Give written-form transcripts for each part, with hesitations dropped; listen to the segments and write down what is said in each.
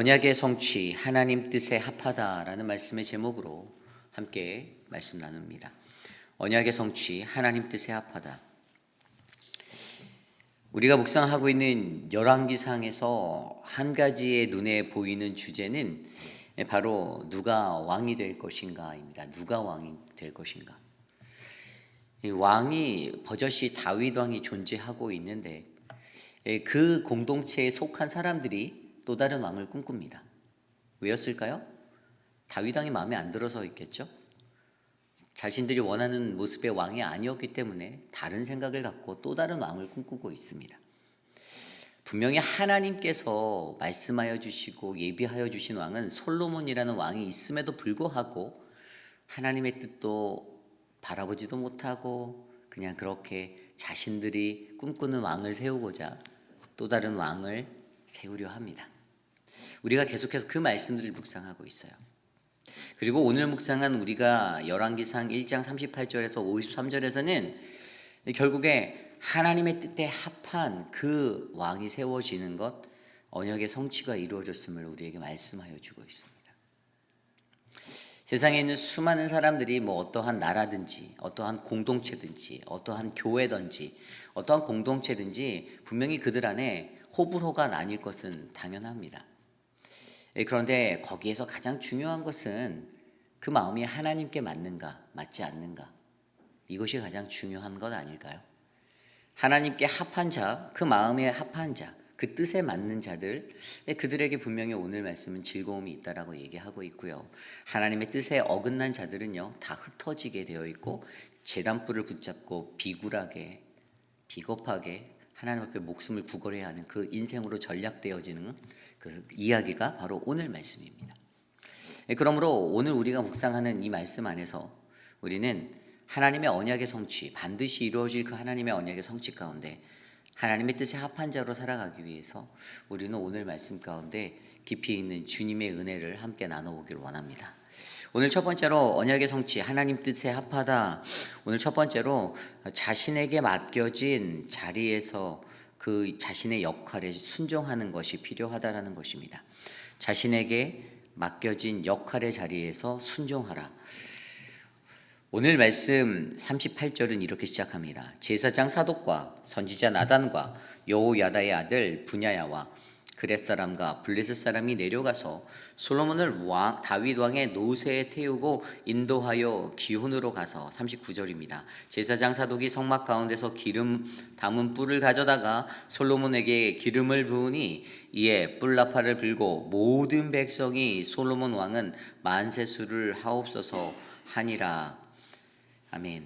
언약의 성취, 하나님 뜻에 합하다라는 말씀의 제목으로 함께 말씀 나눕니다. 언약의 성취, 하나님 뜻에 합하다. 우리가 묵상하고 있는 열왕기상에서 한 가지의 눈에 보이는 주제는 바로 누가 왕이 될 것인가입니다. 누가 왕이 될 것인가. 이 왕이 버젓이 다윗 왕이 존재하고 있는데 그 공동체에 속한 사람들이 또 다른 왕을 꿈꿉니다. 왜였을까요? 다윗 왕이 마음에 안 들어서 있겠죠? 자신들이 원하는 모습의 왕이 아니었기 때문에 다른 생각을 갖고 또 다른 왕을 꿈꾸고 있습니다. 분명히 하나님께서 말씀하여 주시고 예비하여 주신 왕은 솔로몬이라는 왕이 있음에도 불구하고 하나님의 뜻도 바라보지도 못하고 그냥 그렇게 자신들이 꿈꾸는 왕을 세우고자 또 다른 왕을 세우려 합니다. 우리가 계속해서 그 말씀들을 묵상하고 있어요. 그리고 오늘 묵상한 우리가 열왕기상 1장 38절에서 53절에서는 결국에 하나님의 뜻에 합한 그 왕이 세워지는 것, 언약의 성취가 이루어졌음을 우리에게 말씀하여 주고 있습니다. 세상에 있는 수많은 사람들이 어떠한 나라든지 어떠한 공동체든지 어떠한 교회든지 어떠한 공동체든지 분명히 그들 안에 호불호가 나뉠 것은 당연합니다. 그런데 거기에서 가장 중요한 것은 그 마음이 하나님께 맞는가 맞지 않는가, 이것이 가장 중요한 것 아닐까요? 하나님께 합한 자, 그 마음에 합한 자, 그 뜻에 맞는 자들, 그들에게 분명히 오늘 말씀은 즐거움이 있다라고 얘기하고 있고요. 하나님의 뜻에 어긋난 자들은요 다 흩어지게 되어 있고 제단불을 붙잡고 비굴하게 비겁하게 하나님 앞에 목숨을 구걸해야 하는 그 인생으로 전락되어지는 그 이야기가 바로 오늘 말씀입니다. 그러므로 오늘 우리가 묵상하는 이 말씀 안에서 우리는 하나님의 언약의 성취, 반드시 이루어질 그 하나님의 언약의 성취 가운데 하나님의 뜻에 합한 자로 살아가기 위해서 우리는 오늘 말씀 가운데 깊이 있는 주님의 은혜를 함께 나눠보기를 원합니다. 오늘 첫 번째로 언약의 성취, 하나님 뜻에 합하다. 오늘 첫 번째로 자신에게 맡겨진 자리에서 그 자신의 역할에 순종하는 것이 필요하다라는 것입니다. 자신에게 맡겨진 역할의 자리에서 순종하라. 오늘 말씀 38절은 이렇게 시작합니다. 제사장 사독과 선지자 나단과 여호야다의 아들 브냐야와 그렛 사람과 블레셋 사람이 내려가서 솔로몬을 다윗 왕의 노새에 태우고 인도하여 기혼으로 가서 39절입니다. 제사장 사독이 성막 가운데서 기름 담은 뿔을 가져다가 솔로몬에게 기름을 부으니 이에 뿔나팔을 불고 모든 백성이 솔로몬 왕은 만세수를 하옵소서 하니라. 아멘.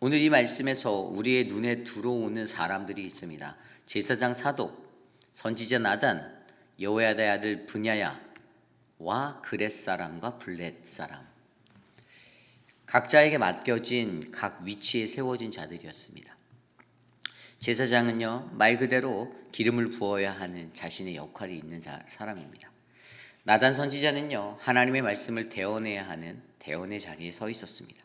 오늘 이 말씀에서 우리의 눈에 들어오는 사람들이 있습니다. 제사장 사독, 선지자 나단, 여호야다의 아들 브냐야와 그렛 사람과 블렛 사람, 각자에게 맡겨진 각 위치에 세워진 자들이었습니다. 제사장은요 말 그대로 기름을 부어야 하는 자신의 역할이 있는 사람입니다. 나단 선지자는요 하나님의 말씀을 대언해야 하는 대언의 자리에 서 있었습니다.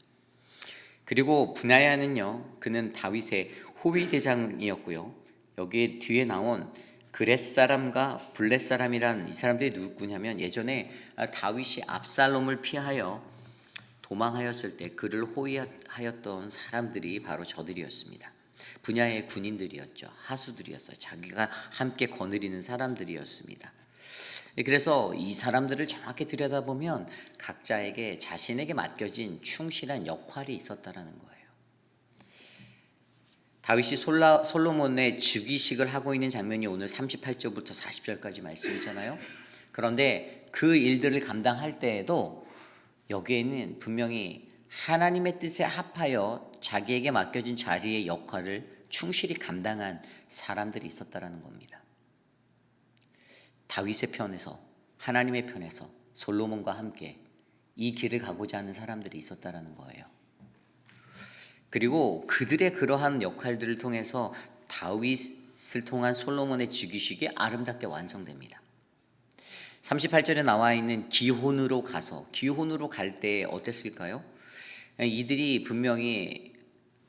그리고 브냐야는요 그는 다윗의 호위 대장이었고요. 여기에 뒤에 나온 그렛 사람과 블렛 사람이란 이 사람들이 누구냐면 예전에 다윗이 압살롬을 피하여 도망하였을 때 그를 호위하였던 사람들이 바로 저들이었습니다. 분야의 군인들이었죠. 하수들이었어요. 자기가 함께 거느리는 사람들이었습니다. 그래서 이 사람들을 정확히 들여다보면 각자에게 자신에게 맡겨진 충실한 역할이 있었다라는 거예요. 다윗이 솔로몬의 즉위식을 하고 있는 장면이 오늘 38절부터 40절까지 말씀이잖아요. 그런데 그 일들을 감당할 때에도 여기에는 분명히 하나님의 뜻에 합하여 자기에게 맡겨진 자리의 역할을 충실히 감당한 사람들이 있었다라는 겁니다. 다윗의 편에서, 하나님의 편에서 솔로몬과 함께 이 길을 가고자 하는 사람들이 있었다라는 거예요. 그리고 그들의 그러한 역할들을 통해서 다윗을 통한 솔로몬의 즉위식이 아름답게 완성됩니다. 38절에 나와 있는 기혼으로 가서, 기혼으로 갈 때 어땠을까요? 이들이 분명히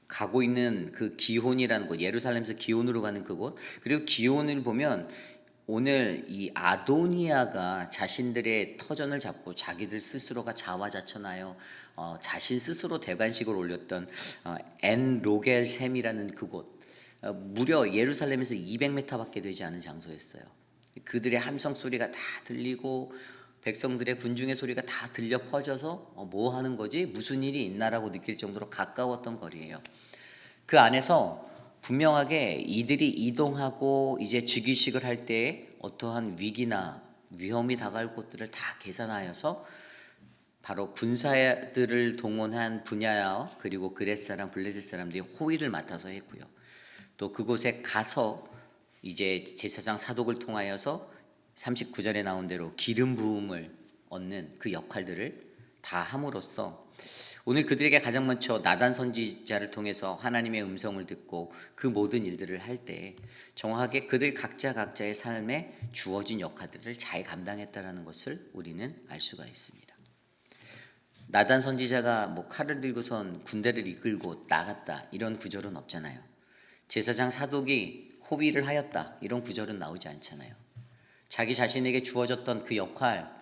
가고 있는 그 기혼이라는 곳, 예루살렘에서 기혼으로 가는 그곳, 그리고 기혼을 보면 오늘 이 아도니아가 자신들의 터전을 잡고 자기들 스스로가 자화자찬하여 자신 스스로 대관식을 올렸던 엔 로겔샘이라는 그곳, 무려 예루살렘에서 200m밖에 되지 않은 장소였어요. 그들의 함성 소리가 다 들리고 백성들의 군중의 소리가 다 들려 퍼져서 뭐 하는 거지? 무슨 일이 있나라고 느낄 정도로 가까웠던 거리예요. 그 안에서 분명하게 이들이 이동하고 이제 즉위식을 할 때 어떠한 위기나 위험이 다가올 곳들을 다 계산하여서 바로 군사들을 동원한 분야야 그리고 그렛 사람, 블레셋 사람들이 호위를 맡아서 했고요. 또 그곳에 가서 이제 제사장 사독을 통하여서 39절에 나온 대로 기름 부음을 얻는 그 역할들을 다 함으로써 오늘 그들에게 가장 먼저 나단 선지자를 통해서 하나님의 음성을 듣고 그 모든 일들을 할 때 정확하게 그들 각자의 삶에 주어진 역할들을 잘 감당했다라는 것을 우리는 알 수가 있습니다. 나단 선지자가 뭐 칼을 들고선 군대를 이끌고 나갔다 이런 구절은 없잖아요. 제사장 사독이 호위를 하였다 이런 구절은 나오지 않잖아요. 자기 자신에게 주어졌던 그 역할,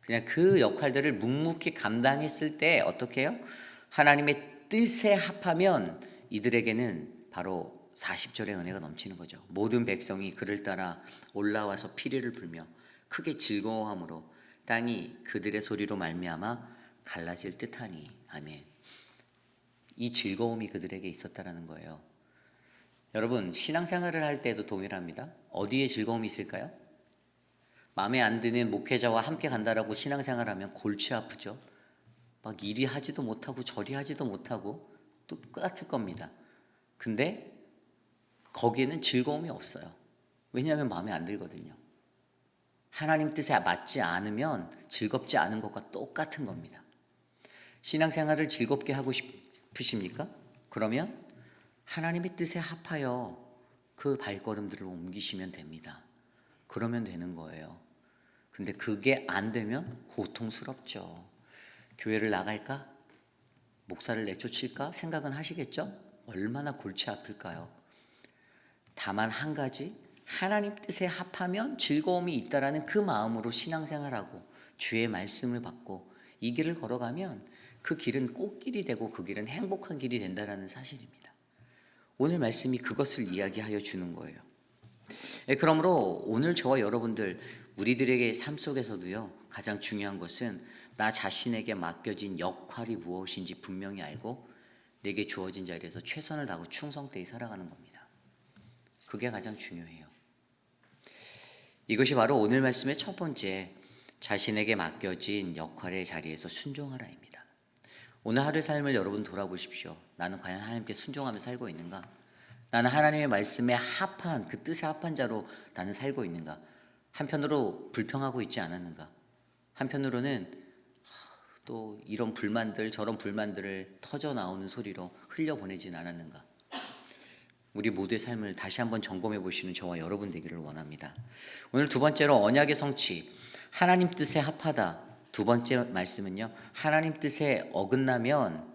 그냥 그 역할들을 묵묵히 감당했을 때 어떻게 해요? 하나님의 뜻에 합하면 이들에게는 바로 40절의 은혜가 넘치는 거죠. 모든 백성이 그를 따라 올라와서 피리를 불며 크게 즐거워함으로 땅이 그들의 소리로 말미암아 갈라질 듯하니. 아멘. 이 즐거움이 그들에게 있었다라는 거예요. 여러분, 신앙생활을 할 때도 동일합니다. 어디에 즐거움이 있을까요? 마음에 안 드는 목회자와 함께 간다라고 신앙생활하면 골치 아프죠. 막 이리 하지도 못하고 저리 하지도 못하고 똑같을 겁니다. 근데 거기에는 즐거움이 없어요. 왜냐하면 마음에 안 들거든요. 하나님 뜻에 맞지 않으면 즐겁지 않은 것과 똑같은 겁니다. 신앙생활을 즐겁게 하고 싶으십니까? 그러면 하나님의 뜻에 합하여 그 발걸음들을 옮기시면 됩니다. 그러면 되는 거예요. 근데 그게 안 되면 고통스럽죠. 교회를 나갈까? 목사를 내쫓을까? 생각은 하시겠죠? 얼마나 골치 아플까요? 다만 한 가지, 하나님 뜻에 합하면 즐거움이 있다라는 그 마음으로 신앙생활하고 주의 말씀을 받고 이 길을 걸어가면 그 길은 꽃길이 되고 그 길은 행복한 길이 된다라는 사실입니다. 오늘 말씀이 그것을 이야기하여 주는 거예요. 그러므로 오늘 저와 여러분들 우리들에게 삶 속에서도요 가장 중요한 것은 나 자신에게 맡겨진 역할이 무엇인지 분명히 알고 내게 주어진 자리에서 최선을 다하고 충성되이 살아가는 겁니다. 그게 가장 중요해요. 이것이 바로 오늘 말씀의 첫 번째, 자신에게 맡겨진 역할의 자리에서 순종하라입니다. 오늘 하루의 삶을 여러분 돌아보십시오. 나는 과연 하나님께 순종하며 살고 있는가? 나는 하나님의 말씀에 합한, 그 뜻에 합한 자로 나는 살고 있는가? 한편으로 불평하고 있지 않았는가? 한편으로는 또 이런 불만들 저런 불만들을 터져 나오는 소리로 흘려보내진 않았는가? 우리 모두의 삶을 다시 한번 점검해 보시는 저와 여러분 되기를 원합니다. 오늘 두 번째로 언약의 성취, 하나님 뜻에 합하다. 두 번째 말씀은요, 하나님 뜻에 어긋나면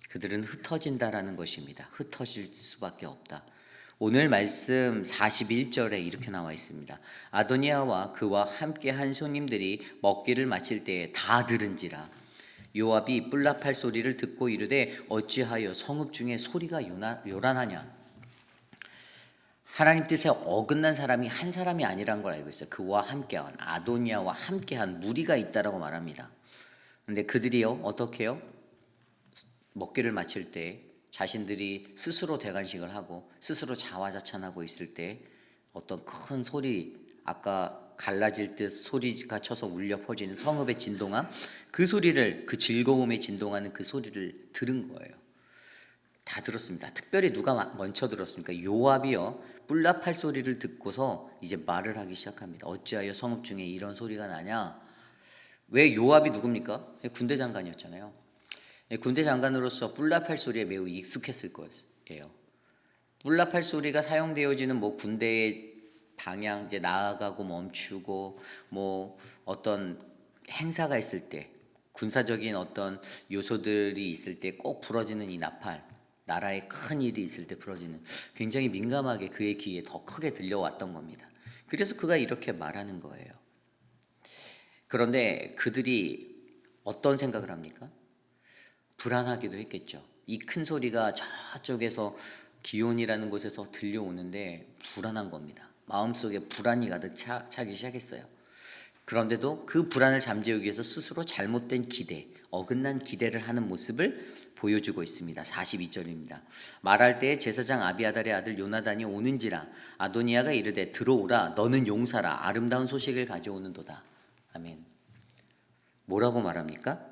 그들은 흩어진다라는 것입니다. 흩어질 수밖에 없다. 오늘 말씀 41절에 이렇게 나와 있습니다. 아도니아와 그와 함께 한 손님들이 먹기를 마칠 때에 다 들은지라 요압이 뿔납할 소리를 듣고 이르되 어찌하여 성읍 중에 소리가 요란하냐. 하나님 뜻에 어긋난 사람이 한 사람이 아니란 걸 알고 있어요. 그와 함께한 아도니아와 함께한 무리가 있다라고 말합니다. 근데 그들이요 어떻게 해요? 먹기를 마칠 때 자신들이 스스로 대관식을 하고 스스로 자화자찬하고 있을 때 어떤 큰 소리, 아까 갈라질 듯 소리가 쳐서 울려 퍼지는 성읍의 진동함, 그 소리를, 그 즐거움에 진동하는 그 소리를 들은 거예요. 다 들었습니다. 특별히 누가 먼저 들었습니까? 요압이요 뿔납할 소리를 듣고서 이제 말을 하기 시작합니다. 어찌하여 성읍 중에 이런 소리가 나냐? 왜 요압이 누굽니까? 군대 장관이었잖아요. 군대 장관으로서 뿔납할 소리에 매우 익숙했을 거예요. 뿔납할 소리가 사용되어지는 뭐 군대의 방향, 이제 나아가고 멈추고 뭐 어떤 행사가 있을 때, 군사적인 어떤 요소들이 있을 때 꼭 부러지는 이 나팔, 나라에 큰 일이 있을 때 부러지는, 굉장히 민감하게 그의 귀에 더 크게 들려왔던 겁니다. 그래서 그가 이렇게 말하는 거예요. 그런데 그들이 어떤 생각을 합니까? 불안하기도 했겠죠. 이 큰 소리가 저쪽에서 기온이라는 곳에서 들려오는데 불안한 겁니다. 마음속에 불안이 가득 차기 시작했어요. 그런데도 그 불안을 잠재우기 위해서 스스로 잘못된 기대, 어긋난 기대를 하는 모습을 보여주고 있습니다. 42절입니다. 말할 때에 제사장 아비아달의 아들 요나단이 오는지라 아도니아가 이르되 들어오라 너는 용사라 아름다운 소식을 가져오는도다. 아멘. 뭐라고 말합니까?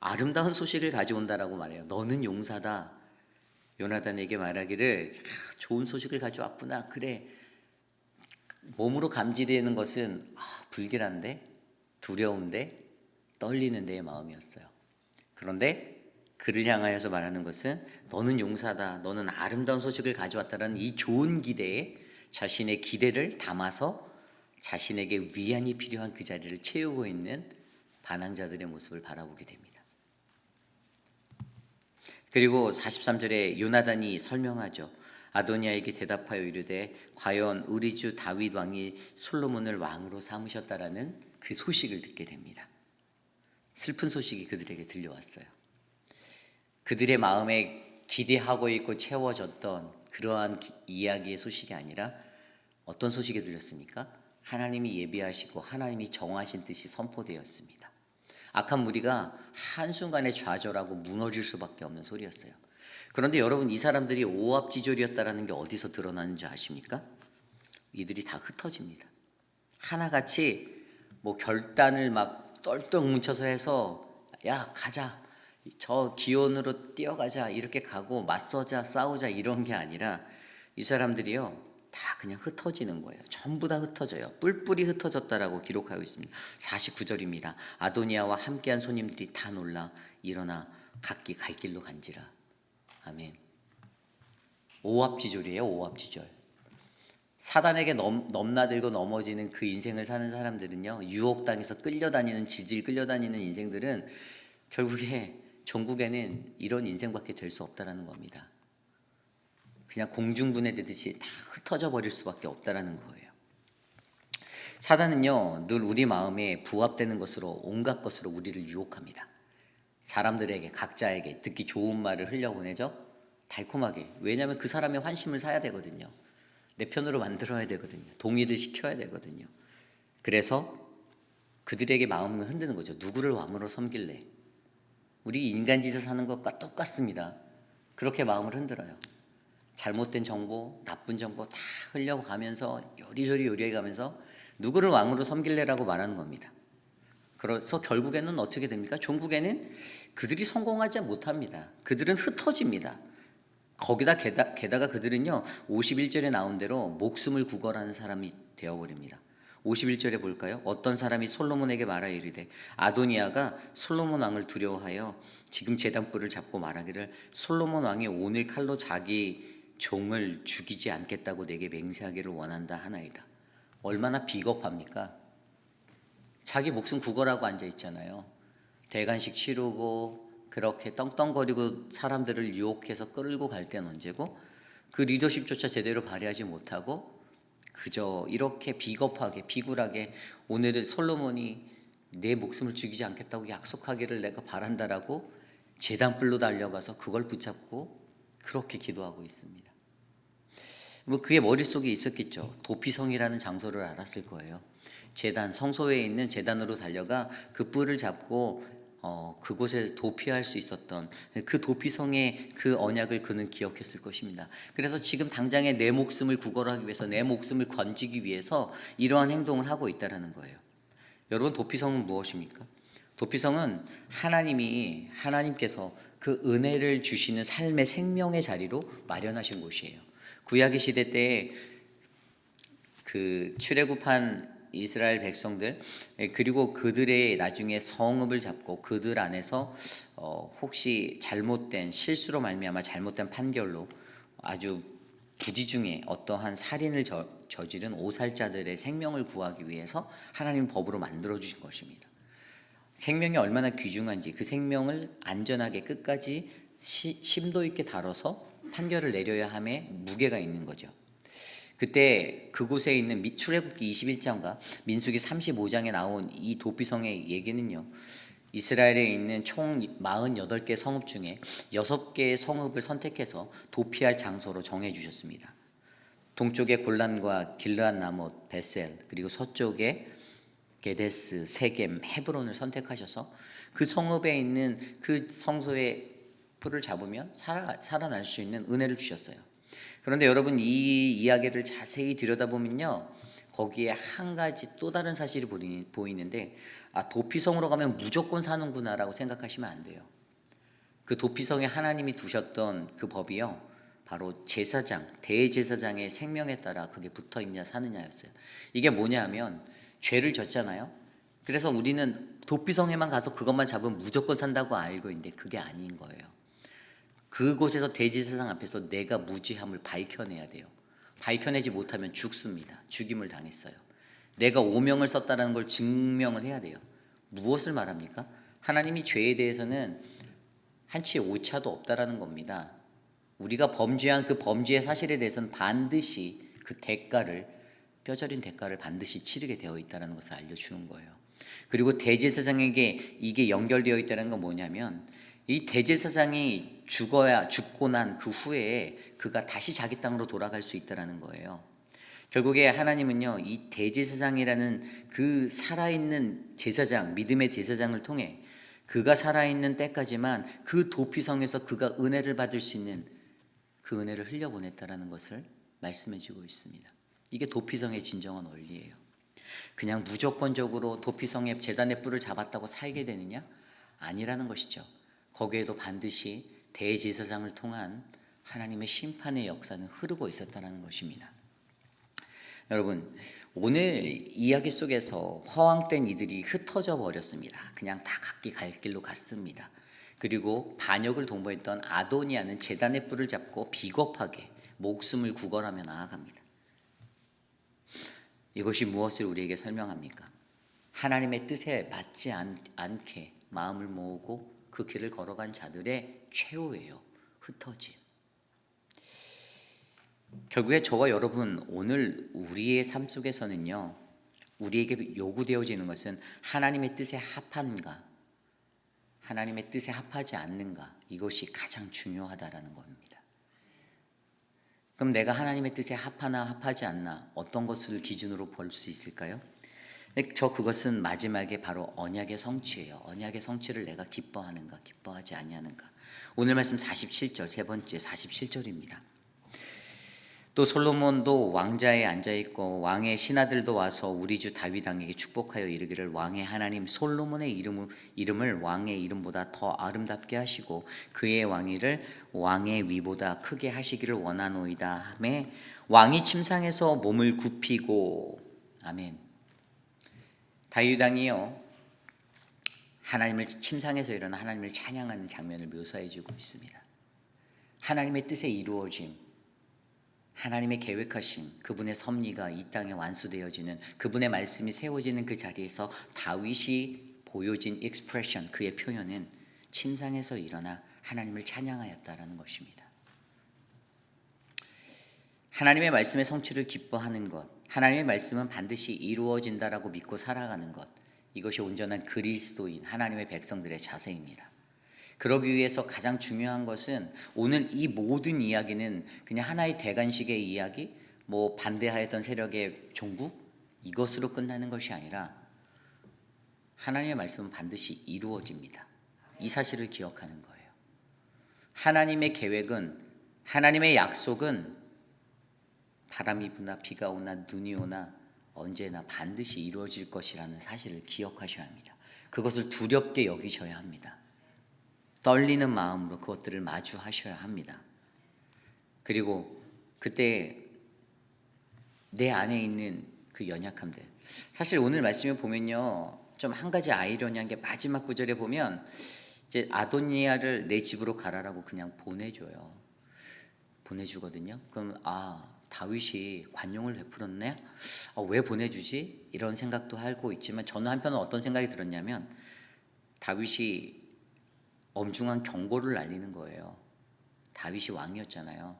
아름다운 소식을 가져온다라고 말해요. 너는 용사다. 요나단에게 말하기를 좋은 소식을 가져왔구나. 그래. 몸으로 감지되는 것은 불길한데 두려운데 떨리는 데의 마음이었어요. 그런데 그를 향하여서 말하는 것은 너는 용사다. 너는 아름다운 소식을 가져왔다라는 이 좋은 기대에 자신의 기대를 담아서 자신에게 위안이 필요한 그 자리를 채우고 있는 반항자들의 모습을 바라보게 됩니다. 그리고 43절에 요나단이 설명하죠. 아도니아에게 대답하여 이르되 과연 우리 주 다윗 왕이 솔로몬을 왕으로 삼으셨다라는 그 소식을 듣게 됩니다. 슬픈 소식이 그들에게 들려왔어요. 그들의 마음에 기대하고 있고 채워졌던 그러한 이야기의 소식이 아니라 어떤 소식이 들렸습니까? 하나님이 예비하시고 하나님이 정하신 뜻이 선포되었습니다. 악한 무리가 한순간에 좌절하고 무너질 수밖에 없는 소리였어요. 그런데 여러분, 이 사람들이 오합지졸이었다는 게 어디서 드러나는지 아십니까? 이들이 다 흩어집니다. 하나같이 결단을 막 똘똘 뭉쳐서 해서 야 가자, 저 기온으로 뛰어가자 이렇게 가고 맞서자 싸우자 이런 게 아니라 이 사람들이요 다 그냥 흩어지는 거예요. 전부 다 흩어져요. 뿔뿔이 흩어졌다라고 기록하고 있습니다. 49절입니다. 아도니아와 함께한 손님들이 다 놀라 일어나 각기 갈 길로 간지라. 아멘. 오합지졸이에요. 오합지졸. 사단에게 넘나들고 넘어지는 그 인생을 사는 사람들은요, 유혹당해서 끌려다니는 질질 끌려다니는 인생들은 결국에 종국에는 이런 인생밖에 될 수 없다라는 겁니다. 그냥 공중분해되듯이 다 흩어져 버릴 수밖에 없다라는 거예요. 사단은요 늘 우리 마음에 부합되는 것으로 온갖 것으로 우리를 유혹합니다. 사람들에게 각자에게 듣기 좋은 말을 흘려보내죠. 달콤하게. 왜냐하면 그 사람의 환심을 사야 되거든요. 내 편으로 만들어야 되거든요. 동의를 시켜야 되거든요. 그래서 그들에게 마음을 흔드는 거죠. 누구를 왕으로 섬길래? 우리 인간짓을 사는 것과 똑같습니다. 그렇게 마음을 흔들어요. 잘못된 정보, 나쁜 정보 다 흘려가면서 요리조리 요리해가면서 누구를 왕으로 섬길래라고 말하는 겁니다. 그래서 결국에는 어떻게 됩니까? 종국에는 그들이 성공하지 못합니다. 그들은 흩어집니다. 거기다 게다가 그들은요 51절에 나온 대로 목숨을 구걸하는 사람이 되어버립니다. 51절에 볼까요? 어떤 사람이 솔로몬에게 말하여 이르되 아도니아가 솔로몬 왕을 두려워하여 지금 제단불을 잡고 말하기를 솔로몬 왕이 오늘 칼로 자기 종을 죽이지 않겠다고 내게 맹세하기를 원한다 하나이다. 얼마나 비겁합니까? 자기 목숨 구걸하고 앉아 있잖아요. 대관식 치르고 그렇게 떵떵거리고 사람들을 유혹해서 끌고 갈 때는 언제고 그 리더십조차 제대로 발휘하지 못하고 그저 이렇게 비겁하게 비굴하게 오늘은 솔로몬이 내 목숨을 죽이지 않겠다고 약속하기를 내가 바란다라고 제단불로 달려가서 그걸 붙잡고 그렇게 기도하고 있습니다. 그의 머릿속에 있었겠죠. 도피성이라는 장소를 알았을 거예요. 제단, 성소에 있는 제단으로 달려가 그 뿔을 잡고 그곳에 도피할 수 있었던 그 도피성의 그 언약을 그는 기억했을 것입니다. 그래서 지금 당장에 내 목숨을 구걸하기 위해서 내 목숨을 건지기 위해서 이러한 행동을 하고 있다는 거예요. 여러분, 도피성은 무엇입니까? 도피성은 하나님께서 그 은혜를 주시는 삶의 생명의 자리로 마련하신 곳이에요. 구약의 시대 때에 그 출애굽한 이스라엘 백성들 그리고 그들의 나중에 성읍을 잡고 그들 안에서 혹시 잘못된 실수로 말미암아 잘못된 판결로 아주 부지 중에 어떠한 살인을 저지른 오살자들의 생명을 구하기 위해서 하나님 법으로 만들어 주신 것입니다. 생명이 얼마나 귀중한지 그 생명을 안전하게 끝까지 심도 있게 다뤄서 판결을 내려야 함에 무게가 있는 거죠. 그때 그곳에 있는 출애굽기 21장과 민수기 35장에 나온 이 도피성의 얘기는요, 이스라엘에 있는 총 48개 성읍 중에 6개의 성읍을 선택해서 도피할 장소로 정해 주셨습니다. 동쪽에 골란과 길르앗 나못, 베셀, 그리고 서쪽에 게데스, 세겜, 헤브론을 선택하셔서 그 성읍에 있는 그 성소의 뿔을 잡으면 살아날 수 있는 은혜를 주셨어요. 그런데 여러분, 이 이야기를 자세히 들여다보면요, 거기에 한 가지 또 다른 사실이 보이는데, 도피성으로 가면 무조건 사는구나라고 생각하시면 안 돼요. 그 도피성에 하나님이 두셨던 그 법이요, 바로 제사장, 대제사장의 생명에 따라 그게 붙어 있냐 사느냐였어요. 이게 뭐냐 하면, 죄를 졌잖아요. 그래서 우리는 도피성에만 가서 그것만 잡으면 무조건 산다고 알고 있는데 그게 아닌 거예요. 그곳에서 대제사장 앞에서 내가 무지함을 밝혀내야 돼요. 밝혀내지 못하면 죽습니다. 죽임을 당했어요. 내가 오명을 썼다는 걸 증명을 해야 돼요. 무엇을 말합니까? 하나님이 죄에 대해서는 한치의 오차도 없다라는 겁니다. 우리가 범죄한 그 범죄의 사실에 대해서는 반드시 그 대가를, 뼈저린 대가를 반드시 치르게 되어 있다는 것을 알려주는 거예요. 그리고 대제사장에게 이게 연결되어 있다는 건 뭐냐면, 이 대제사장이 죽고 난 그 후에 그가 다시 자기 땅으로 돌아갈 수 있다는 거예요. 결국에 하나님은요, 이 대제사장이라는 그 살아있는 제사장, 믿음의 제사장을 통해 그가 살아있는 때까지만 그 도피성에서 그가 은혜를 받을 수 있는 그 은혜를 흘려보냈다는 것을 말씀해 주고 있습니다. 이게 도피성의 진정한 원리예요. 그냥 무조건적으로 도피성의 제단의 뿔을 잡았다고 살게 되느냐? 아니라는 것이죠. 거기에도 반드시 대제사장을 통한 하나님의 심판의 역사는 흐르고 있었다는 것입니다. 여러분, 오늘 이야기 속에서 허황된 이들이 흩어져 버렸습니다. 그냥 다 각기 갈 길로 갔습니다. 그리고 반역을 동반했던 아도니아는 제단의 뿔을 잡고 비겁하게 목숨을 구걸하며 나아갑니다. 이것이 무엇을 우리에게 설명합니까? 하나님의 뜻에 맞지 않게 마음을 모으고 그 길을 걸어간 자들의 최후예요. 흩어짐. 결국에 저와 여러분, 오늘 우리의 삶 속에서는요, 우리에게 요구되어지는 것은 하나님의 뜻에 합한가, 하나님의 뜻에 합하지 않는가, 이것이 가장 중요하다라는 겁니다. 그럼 내가 하나님의 뜻에 합하나 합하지 않나, 어떤 것을 기준으로 볼 수 있을까요? 그것은 마지막에 바로 언약의 성취예요. 언약의 성취를 내가 기뻐하는가, 기뻐하지 아니하는가. 오늘 말씀 47절, 세 번째 47절입니다. 또 솔로몬도 왕자에 앉아있고 왕의 신하들도 와서 우리 주 다윗 왕에게 축복하여 이르기를, 왕의 하나님 솔로몬의 이름을 왕의 이름보다 더 아름답게 하시고 그의 왕위를 왕의 위보다 크게 하시기를 원하노이다 하매, 왕이 침상에서 몸을 굽히고, 아멘. 다윗 왕이요, 하나님을 침상에서 일어나 하나님을 찬양하는 장면을 묘사해 주고 있습니다. 하나님의 뜻의 이루어짐, 하나님의 계획하신 그분의 섭리가 이 땅에 완수되어지는, 그분의 말씀이 세워지는 그 자리에서 다윗이 보여진 익스프레션, 그의 표현은 침상에서 일어나 하나님을 찬양하였다라는 것입니다. 하나님의 말씀의 성취를 기뻐하는 것, 하나님의 말씀은 반드시 이루어진다라고 믿고 살아가는 것, 이것이 온전한 그리스도인 하나님의 백성들의 자세입니다. 그러기 위해서 가장 중요한 것은, 오늘 이 모든 이야기는 그냥 하나의 대관식의 이야기, 반대하였던 세력의 종국, 이것으로 끝나는 것이 아니라 하나님의 말씀은 반드시 이루어집니다. 이 사실을 기억하는 거예요. 하나님의 계획은, 하나님의 약속은 바람이 부나 비가 오나 눈이 오나 언제나 반드시 이루어질 것이라는 사실을 기억하셔야 합니다. 그것을 두렵게 여기셔야 합니다. 떨리는 마음으로 그것들을 마주하셔야 합니다. 그리고 그때 내 안에 있는 그 연약함들, 사실 오늘 말씀을 보면요, 좀 한 가지 아이러니한 게 마지막 구절에 보면 이제 아도니아를 내 집으로 가라라고 그냥 보내주거든요. 그럼 다윗이 관용을 베풀었네? 왜 보내주지? 이런 생각도 하고 있지만, 저는 한편은 어떤 생각이 들었냐면, 다윗이 엄중한 경고를 날리는 거예요. 다윗이 왕이었잖아요.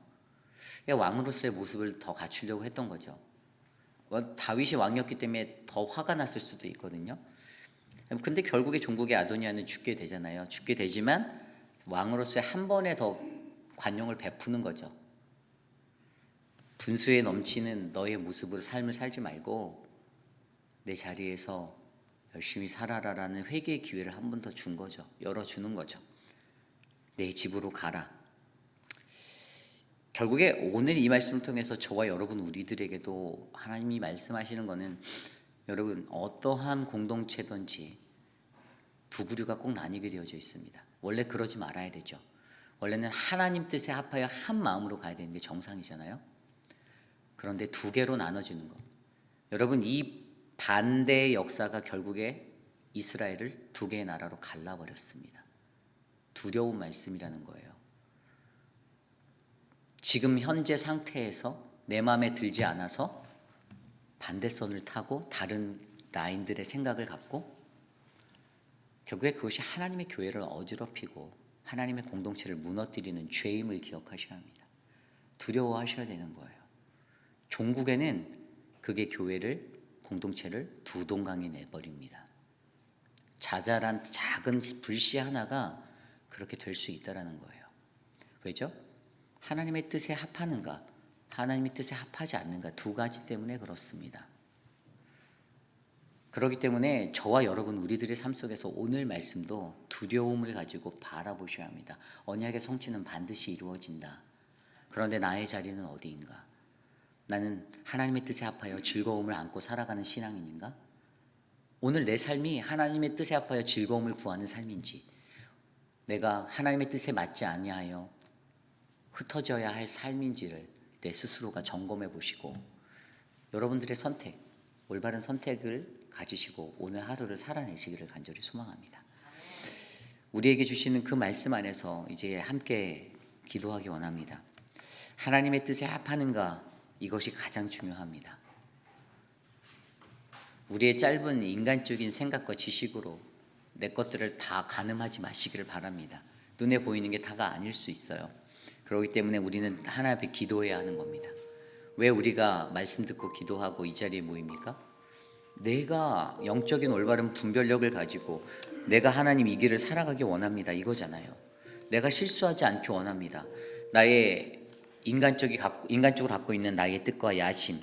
왕으로서의 모습을 더 갖추려고 했던 거죠. 다윗이 왕이었기 때문에 더 화가 났을 수도 있거든요. 근데 결국에 종국의 아도니아는 죽게 되잖아요. 죽게 되지만 왕으로서의 한 번에 더 관용을 베푸는 거죠. 분수에 넘치는 너의 모습으로 삶을 살지 말고 내 자리에서 열심히 살아라라는 회개의 기회를 한 번 더 준 거죠. 열어주는 거죠. 내 집으로 가라. 결국에 오늘 이 말씀을 통해서 저와 여러분 우리들에게도 하나님이 말씀하시는 거는, 여러분 어떠한 공동체든지 두 부류가 꼭 나뉘게 되어져 있습니다. 원래 그러지 말아야 되죠. 원래는 하나님 뜻에 합하여 한 마음으로 가야 되는 게 정상이잖아요. 그런데 두 개로 나눠지는 것. 여러분, 이 반대의 역사가 결국에 이스라엘을 두 개의 나라로 갈라버렸습니다. 두려운 말씀이라는 거예요. 지금 현재 상태에서 내 마음에 들지 않아서 반대선을 타고 다른 라인들의 생각을 갖고 결국에 그것이 하나님의 교회를 어지럽히고 하나님의 공동체를 무너뜨리는 죄임을 기억하셔야 합니다. 두려워하셔야 되는 거예요. 종국에는 그게 교회를, 공동체를 두 동강에 내버립니다. 자잘한 작은 불씨 하나가 그렇게 될 수 있다는 거예요. 왜죠? 하나님의 뜻에 합하는가, 하나님의 뜻에 합하지 않는가, 두 가지 때문에 그렇습니다. 그렇기 때문에 저와 여러분 우리들의 삶 속에서 오늘 말씀도 두려움을 가지고 바라보셔야 합니다. 언약의 성취는 반드시 이루어진다. 그런데 나의 자리는 어디인가? 나는 하나님의 뜻에 합하여 즐거움을 안고 살아가는 신앙인인가? 오늘 내 삶이 하나님의 뜻에 합하여 즐거움을 구하는 삶인지, 내가 하나님의 뜻에 맞지 아니하여 흩어져야 할 삶인지를 내 스스로가 점검해 보시고 여러분들의 선택, 올바른 선택을 가지시고 오늘 하루를 살아내시기를 간절히 소망합니다. 우리에게 주시는 그 말씀 안에서 이제 함께 기도하기 원합니다. 하나님의 뜻에 합하는가, 이것이 가장 중요합니다. 우리의 짧은 인간적인 생각과 지식으로 내 것들을 다 가늠하지 마시기를 바랍니다. 눈에 보이는 게 다가 아닐 수 있어요. 그렇기 때문에 우리는 하나님 앞에 기도해야 하는 겁니다. 왜 우리가 말씀 듣고 기도하고 이 자리에 모입니까? 내가 영적인 올바른 분별력을 가지고 내가 하나님 이 길을 살아가기 원합니다, 이거잖아요. 내가 실수하지 않기 원합니다. 나의 인간적으로 갖고 있는 나의 뜻과 야심,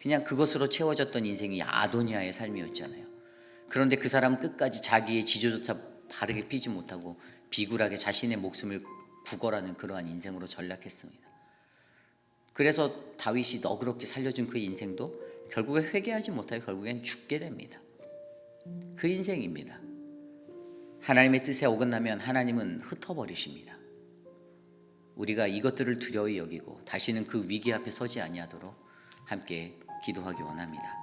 그냥 그것으로 채워졌던 인생이 아도니아의 삶이었잖아요. 그런데 그 사람은 끝까지 자기의 지조조차 바르게 피지 못하고 비굴하게 자신의 목숨을 구걸하는 그러한 인생으로 전락했습니다. 그래서 다윗이 너그럽게 살려준 그 인생도 결국에 회개하지 못하여 결국엔 죽게 됩니다. 그 인생입니다. 하나님의 뜻에 어긋나면 하나님은 흩어버리십니다. 우리가 이것들을 두려이 여기고 다시는 그 위기 앞에 서지 아니하도록 함께 기도하기 원합니다.